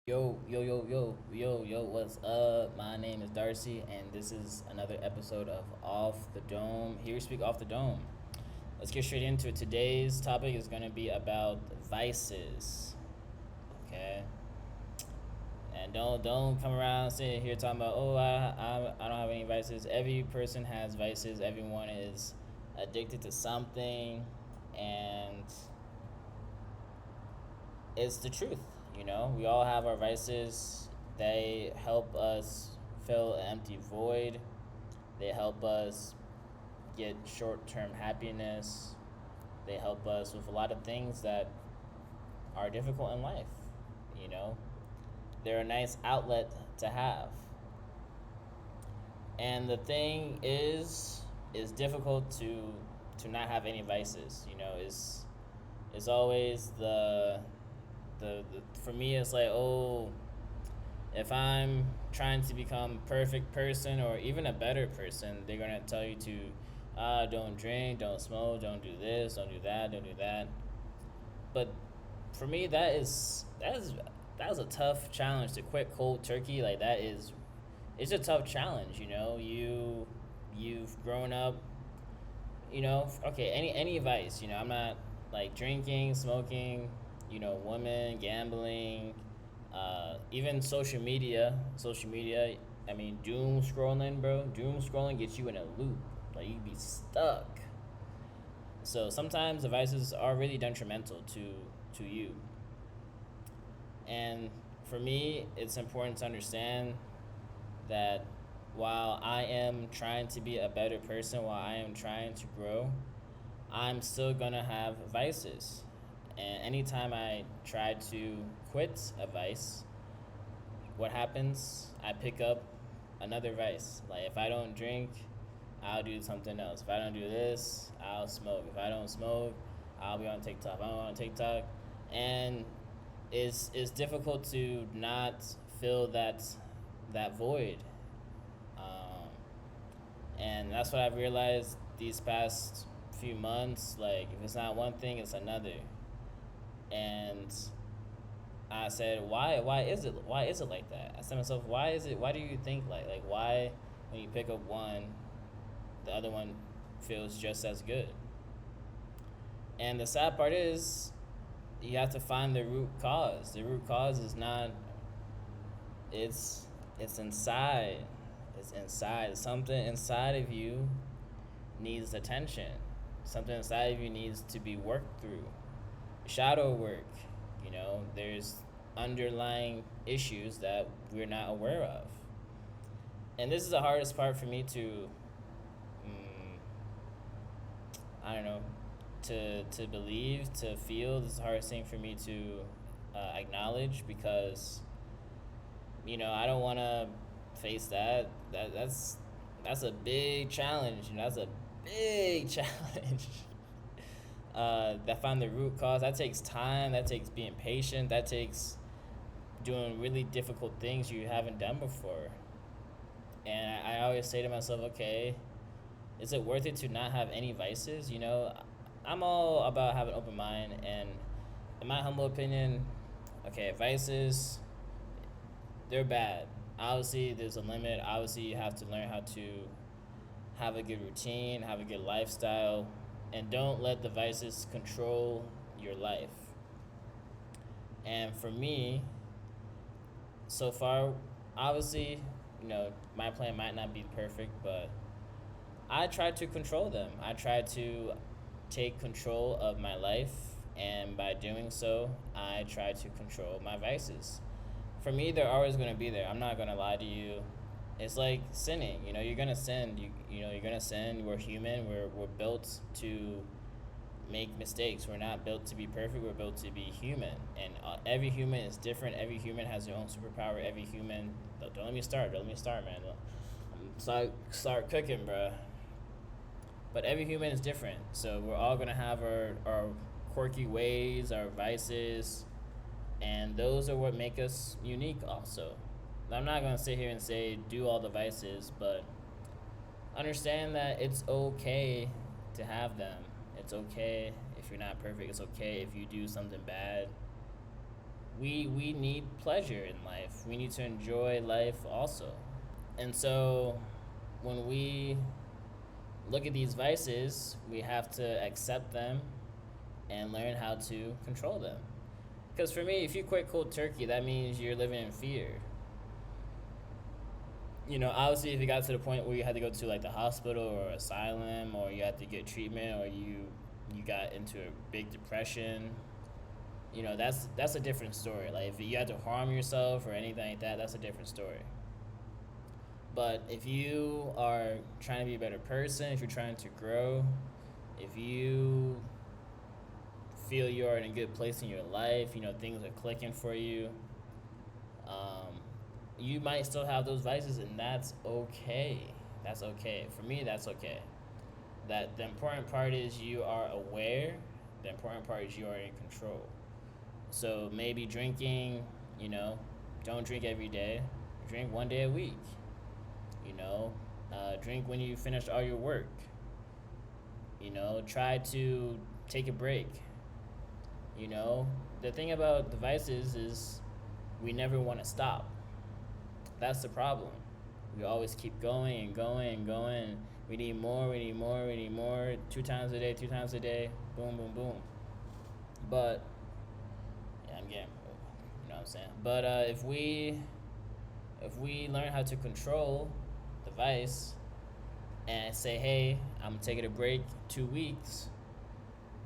Yo, what's up? My name is Darcy, and this is another episode of Off the Dome. Here we speak off the dome. Let's get straight into it. Today's topic is going to be about vices. Okay? And don't come around sitting here talking about, oh, I don't have any vices. Every person has vices, everyone is addicted to something, and it's the truth. We all have our vices. They help us fill an empty void. They help us get short-term happiness. They help us with a lot of things that are difficult in life. you know they're a nice outlet to have. And the thing is difficult to not have any vices. Is always the for me, it's like, oh, if I'm trying to become a perfect person or even a better person, they're gonna tell you to don't drink, don't smoke, don't do this, don't do that, don't do that. But for me, that is a tough challenge to quit cold turkey. Like, it's a tough challenge. You've grown up. Okay, any advice. I'm not like drinking, smoking, women, gambling, even social media. I mean, doom scrolling, bro. Doom scrolling gets you in a loop. Like, you be stuck. So sometimes devices are really detrimental to you. And for me, it's important to understand that while I am trying to be a better person, while I am trying to grow, I'm still gonna have vices. And anytime I try to quit a vice, what happens? I pick up another vice. Like, if I don't drink, I'll do something else. If I don't do this, I'll smoke. If I don't smoke, I'll be on TikTok. If I'm on TikTok, and it's difficult to not fill that void. Um, and that's what I've realized these past few months. Like, if it's not one thing, it's another. And I said, why is it like that? I said to myself, why do you think like why, when you pick up one, the other one feels just as good? And the sad part is, you have to find the root cause. The root cause is not, it's inside. It's inside. Something inside of you needs attention. Something inside of you needs to be worked through. Shadow work. There's underlying issues that we're not aware of. And this is the hardest part for me to, I don't know, to believe, to feel. This is the hardest thing for me to acknowledge, because I don't want to face that's a big challenge. That's a big challenge. That find the root cause. That takes time. That takes being patient. That takes doing really difficult things you haven't done before. And I always say to myself, okay, is it worth it to not have any vices? I'm all about having an open mind, and in my humble opinion, okay, vices, they're bad. Obviously, there's a limit. Obviously, you have to learn how to have a good routine, have a good lifestyle, and don't let the vices control your life. And for me, so far, obviously, my plan might not be perfect, but I try to control them. I try to take control of my life, and by doing so, I try to control my vices. For me, they're always going to be there. I'm not going to lie to you. It's like sinning. You're going to sin. You're going to sin. We're human. We're built to make mistakes. We're not built to be perfect. We're built to be human. And every human is different. Every human has their own superpower. Every human. Don't let me start. Man. Start cooking, bruh. But every human is different. So we're all going to have our quirky ways, our vices, and those are what make us unique also. I'm not going to sit here and say do all the vices, but understand that it's okay to have them. It's okay if you're not perfect. It's okay if you do something bad. we need pleasure in life. We need to enjoy life also. And so when we look at these vices, we have to accept them and learn how to control them. Because for me, if you quit cold turkey, that means you're living in fear. Obviously, if you got to the point where you had to go to like the hospital or asylum, or you had to get treatment, or you got into a big depression, that's a different story. Like if you had to harm yourself or anything like that, that's a different story. But if you are trying to be a better person, if you're trying to grow, if you feel you are in a good place in your life, things are clicking for you, you might still have those vices, and that's okay. That's okay. For me, that's okay. That the important part is you are aware. The important part is you are in control. So maybe drinking, don't drink every day. Drink one day a week. Drink when you finish all your work. Try to take a break. The thing about devices is we never want to stop. That's the problem. We always keep going and going and going. We need more, we need more, we need more. 2 times a day, boom, boom, boom. But, yeah, I'm getting, you know what I'm saying? But if we learn how to control the vice and say, hey, I'm taking a break 2 weeks,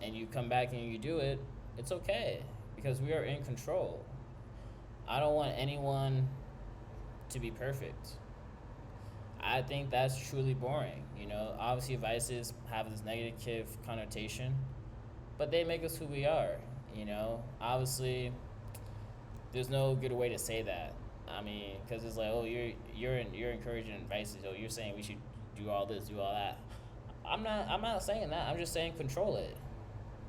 and you come back and you do it, it's okay because we are in control. I don't want anyone to be perfect. I think that's truly boring. Obviously vices have this negative connotation, but they make us who we are. Obviously, there's no good way to say that. I mean, because it's like, oh, you're encouraging vices. Oh, you're saying we should do all this, do all that. I'm not saying that. I'm just saying control it.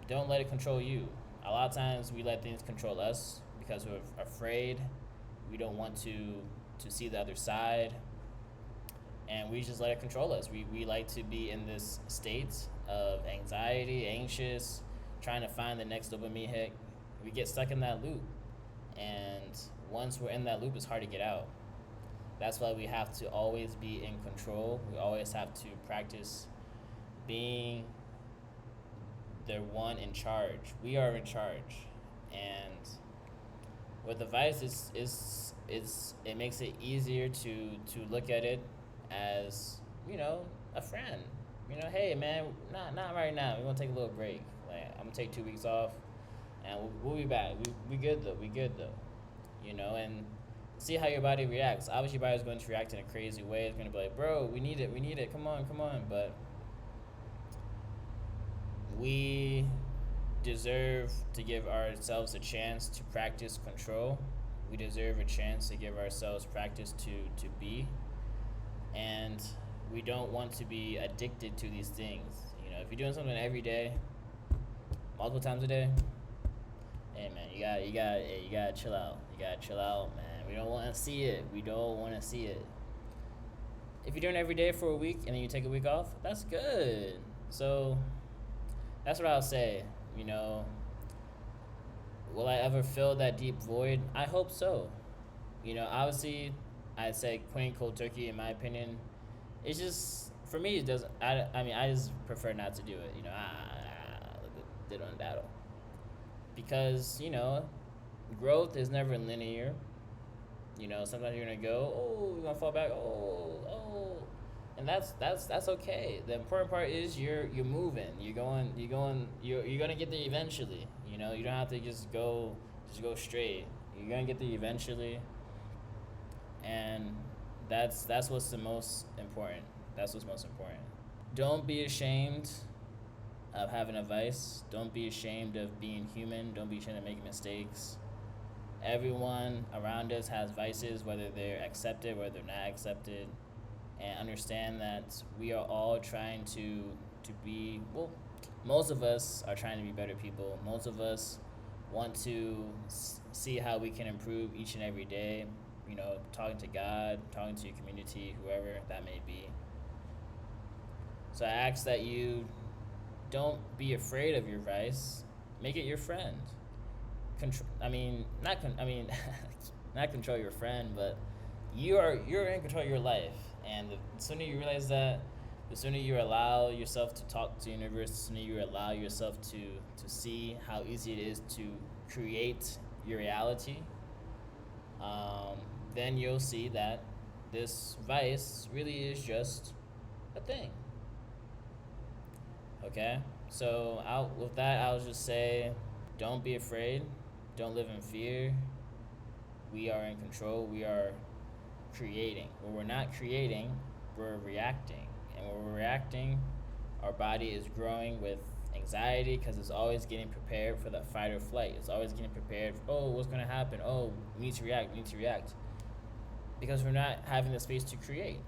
Don't let it control you. A lot of times we let things control us because we're afraid. We don't want to see the other side, and we just let it control us. We like to be in this state of anxiety, anxious, trying to find the next dopamine hit. We get stuck in that loop, and once we're in that loop, it's hard to get out. That's why we have to always be in control. We always have to practice being the one in charge. We are in charge, and with the vice, it makes it easier to look at it as a friend. Hey man, not right now. We're gonna take a little break. Like I'm gonna take 2 weeks off, and we'll be back. We good though. We good though. And see how your body reacts. Obviously, your body's going to react in a crazy way. It's gonna be like, bro, we need it. Come on. But we deserve to give ourselves a chance to practice control. We deserve a chance to give ourselves practice to be. And we don't want to be addicted to these things. If you're doing something every day, multiple times a day, hey man, you gotta chill out. You gotta chill out, man. We don't want to see it. If you're doing it every day for a week and then you take a week off, that's good. So that's what I'll say. Will I ever fill that deep void? I hope so. Obviously, I'd say quitting cold turkey, in my opinion, it's just, for me, it doesn't, I just prefer not to do it. Did on battle. Because, growth is never linear. Sometimes you're going to go, oh, you're going to fall back, oh. And that's okay. The important part is you're moving. You're going to get there eventually. You don't have to just go straight. You're going to get there eventually. And that's what's the most important. That's what's most important. Don't be ashamed of having a vice. Don't be ashamed of being human. Don't be ashamed of making mistakes. Everyone around us has vices, whether they're accepted, whether they're not accepted. And understand that we are all trying to be, well, most of us are trying to be better people. Most of us want to see how we can improve each and every day. Talking to God, talking to your community, whoever that may be. So I ask that you don't be afraid of your vice. Make it your friend. control. I mean, not con- I mean, not control your friend, but you're in control of your life. And the sooner you realize that, the sooner you allow yourself to talk to the universe, the sooner you allow yourself to see how easy it is to create your reality, then you'll see that this vice really is just a thing. Okay? So with that, I'll just say, don't be afraid. Don't live in fear. We are in control. We are creating. When we're not creating, we're reacting. And when we're reacting, our body is growing with anxiety because it's always getting prepared for the fight or flight. It's always getting prepared for, oh, what's going to happen? Oh, we need to react. We need to react. Because we're not having the space to create.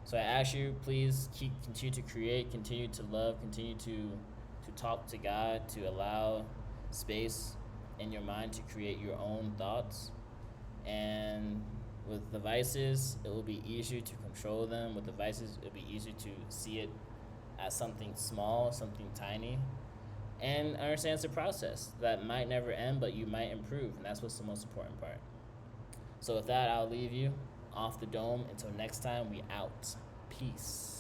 So I ask you, please continue to create, continue to love, continue to talk to God, to allow space in your mind to create your own thoughts. And with the vices, it will be easier to control them. With the vices, it will be easier to see it as something small, something tiny, and understand it's a process that might never end, but you might improve, and that's what's the most important part. So with that, I'll leave you off the dome. Until next time, we out. Peace.